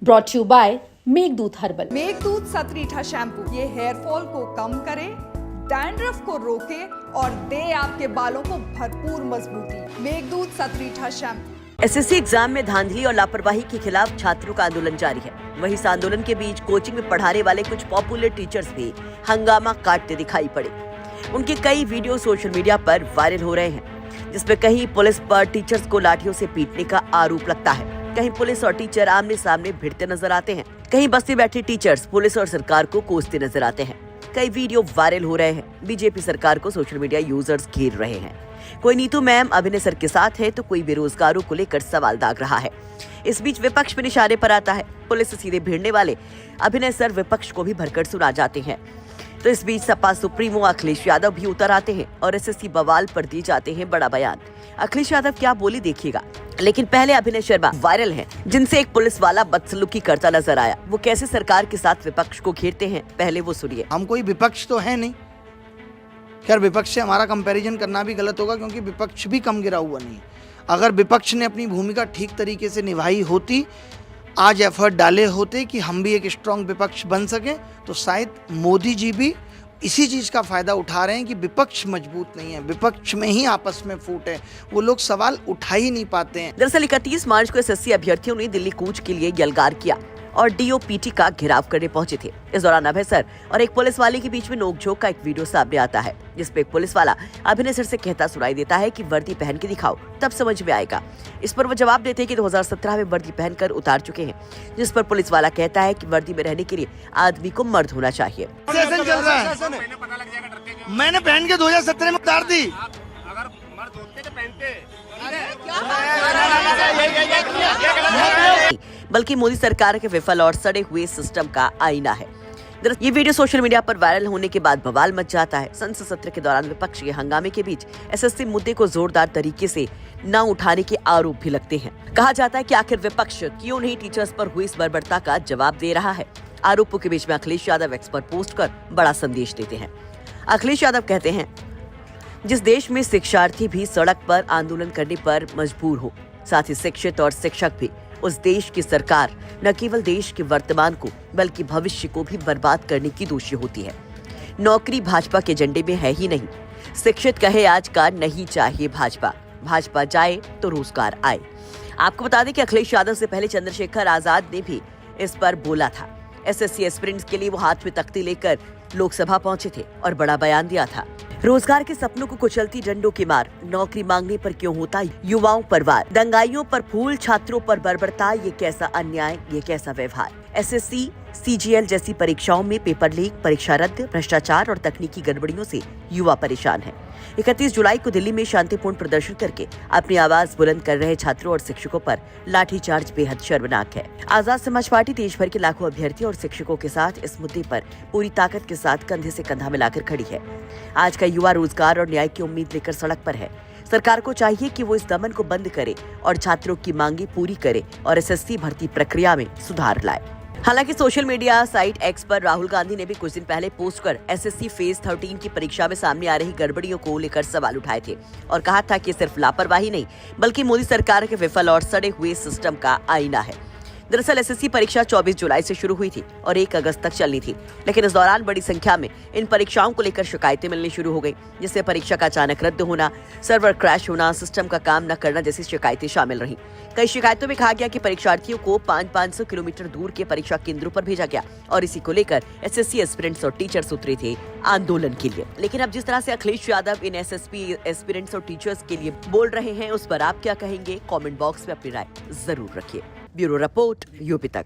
Brought you by Meghdoot herbal. Meghdoot Satritha shampoo ये hair fall को कम करे, डैंड्रफ को रोके और दे आपके बालों को भरपूर मजबूती। Meghdoot Satritha shampoo. SSC exam में धांधली और लापरवाही के खिलाफ छात्रों का आंदोलन जारी है। वहीं इस आंदोलन के बीच कोचिंग में पढ़ाने वाले कुछ पॉपुलर टीचर्स भी हंगामा काटते दिखाई पड़े। उनके कई वीडियो सोशल मीडिया पर वायरल हो रहे हैं, जिसमें कहीं पुलिस पर टीचर्स को लाठियों से पीटने का आरोप लगता है, कहीं पुलिस और टीचर आमने सामने भिड़ते नजर आते हैं, कहीं बस में बैठे टीचर्स पुलिस और सरकार को कोसते नजर आते हैं। कई वीडियो वायरल हो रहे हैं। बीजेपी सरकार को सोशल मीडिया यूजर्स घेर रहे हैं। कोई नीतू मैम अभिनय सर के साथ है तो कोई बेरोजगारों को लेकर सवाल दाग रहा है। इस बीच विपक्ष पे निशाने पर आता है। पुलिस से सीधे भिड़ने वाले अभिनय सर विपक्ष को भी भरकर सुना जाते हैं। तो इस बीच सपा सुप्रीमो अखिलेश यादव भी उतर आते हैं और एसएससी बवाल पर दिए जाते हैं बड़ा बयान। अखिलेश यादव क्या बोली देखिएगा, लेकिन पहले अभिनय शर्मा वायरल हैं, जिनसे एक पुलिस वाला बदसलूकी करता नजर आया। वो कैसे सरकार के साथ विपक्ष को घेरते हैं, पहले वो सुनिए। हम कोई विपक्ष तो है नहीं, खैर विपक्ष से हमारा कंपैरिजन करना भी गलत होगा क्योंकि विपक्ष भी कम गिरा हुआ नहीं। अगर विपक्ष ने अपनी भूमिका ठीक तरीके से निभाई होती, आज एफर्ट डाले होते कि हम भी एक स्ट्रांग विपक्ष बन सके, तो शायद मोदी जी भी इसी चीज़ का फ़ायदा उठा रहे हैं कि विपक्ष मजबूत नहीं है, विपक्ष में ही आपस में फूट है, वो लोग सवाल उठा ही नहीं पाते हैं। दरअसल 31 मार्च को एसएससी अभ्यर्थियों ने दिल्ली कूच के लिए यलगार किया और डीओपीटी का घेराव करने पहुंचे थे। इस दौरान अभय सर और एक पुलिस वाले के बीच में नोकझोंक का एक वीडियो सामने आता है, जिसपे एक पुलिस वाला अभिनय सर से कहता सुनाई देता है कि वर्दी पहन के दिखाओ, तब समझ में आएगा। इस पर वो जवाब देते हैं कि 2017 में वर्दी पहनकर उतार चुके हैं, जिस पर पुलिस वाला कहता है कि वर्दी में रहने के लिए आदमी को मर्द होना चाहिए। सेशन चल रहा है, मैंने पहन के 2017 में उतार दी। अगर मर्द होते तो पहनते। बल्कि मोदी सरकार के विफल और सड़े हुए सिस्टम का आईना है। ये वीडियो सोशल मीडिया पर वायरल होने के बाद बवाल मच जाता है। संसद सत्र के दौरान विपक्ष के हंगामे के बीच एसएससी मुद्दे को जोरदार तरीके से न उठाने के आरोप भी लगते हैं। कहा जाता है कि आखिर विपक्ष क्यों नहीं टीचर्स पर हुई इस बर्बरता का जवाब दे रहा है। आरोपों के बीच में अखिलेश यादव एक्स पर पोस्ट कर बड़ा संदेश देते हैं। अखिलेश यादव कहते हैं, जिस देश में शिक्षार्थी भी सड़क पर आंदोलन करने पर मजबूर हो, साथ ही शिक्षित और शिक्षक भी, उस देश की सरकार न केवल देश के वर्तमान को बल्कि भविष्य को भी बर्बाद करने की दोषी होती है। नौकरी भाजपा के एजेंडे में है ही नहीं। शिक्षित कहे आज का नहीं चाहिए भाजपा, भाजपा जाए तो रोजगार आए। आपको बता दें कि अखिलेश यादव से पहले चंद्रशेखर आजाद ने भी इस पर बोला था। एसएससी एस्पिरेंट्स के लिए वो हाथ में तख्ती लेकर लोकसभा पहुंचे थे और बड़ा बयान दिया था। रोजगार के सपनों को कुचलती डंडों की मार, नौकरी मांगने पर क्यों होता युवाओं पर वार, दंगाइयों पर फूल, छात्रों पर बर्बरता, ये कैसा अन्याय, ये कैसा व्यवहार। एसएससी सीजीएल जैसी परीक्षाओं में पेपर लीक, परीक्षा रद्द, भ्रष्टाचार और तकनीकी गड़बड़ियों से युवा परेशान है। 31 जुलाई को दिल्ली में शांतिपूर्ण प्रदर्शन करके अपनी आवाज बुलंद कर रहे छात्रों और शिक्षकों पर लाठीचार्ज बेहद शर्मनाक है। आजाद समाज पार्टी देश भर के लाखों अभ्यर्थियों और शिक्षकों के साथ इस मुद्दे पर पूरी ताकत के साथ कंधे से कंधा मिलाकर खड़ी है। आज का युवा रोजगार और न्याय की उम्मीद लेकर सड़क पर है। सरकार को चाहिए कि वो इस दमन को बंद करे और छात्रों की मांगे पूरी करे और एसएससी भर्ती प्रक्रिया में सुधार लाए। हालांकि सोशल मीडिया साइट एक्स पर राहुल गांधी ने भी कुछ दिन पहले पोस्ट कर एसएससी फेज 13 की परीक्षा में सामने आ रही गड़बड़ियों को लेकर सवाल उठाए थे और कहा था कि सिर्फ लापरवाही नहीं बल्कि मोदी सरकार के विफल और सड़े हुए सिस्टम का आईना है। दरअसल एसएससी परीक्षा 24 जुलाई से शुरू हुई थी और 1 अगस्त तक चलनी थी, लेकिन इस दौरान बड़ी संख्या में इन परीक्षाओं को लेकर शिकायतें मिलनी शुरू हो गई, जिससे परीक्षा का अचानक रद्द होना, सर्वर क्रैश होना, सिस्टम का काम न करना जैसी शिकायतें शामिल रहीं। कई शिकायतों में कहा गया कि परीक्षार्थियों को 500 किलोमीटर दूर के परीक्षा केंद्रों पर भेजा गया और इसी को लेकर एसएससी एस्पिरेंट्स और टीचर्स उतरे थे आंदोलन के लिए। लेकिन अब जिस तरह से अखिलेश यादव इन एसएससी एस्पिरेंट्स और टीचर्स के लिए बोल रहे हैं, उस पर आप क्या कहेंगे? कमेंट बॉक्स में अपनी राय जरूर रखिए। ब्यूरो रिपोर्ट यूपी तक।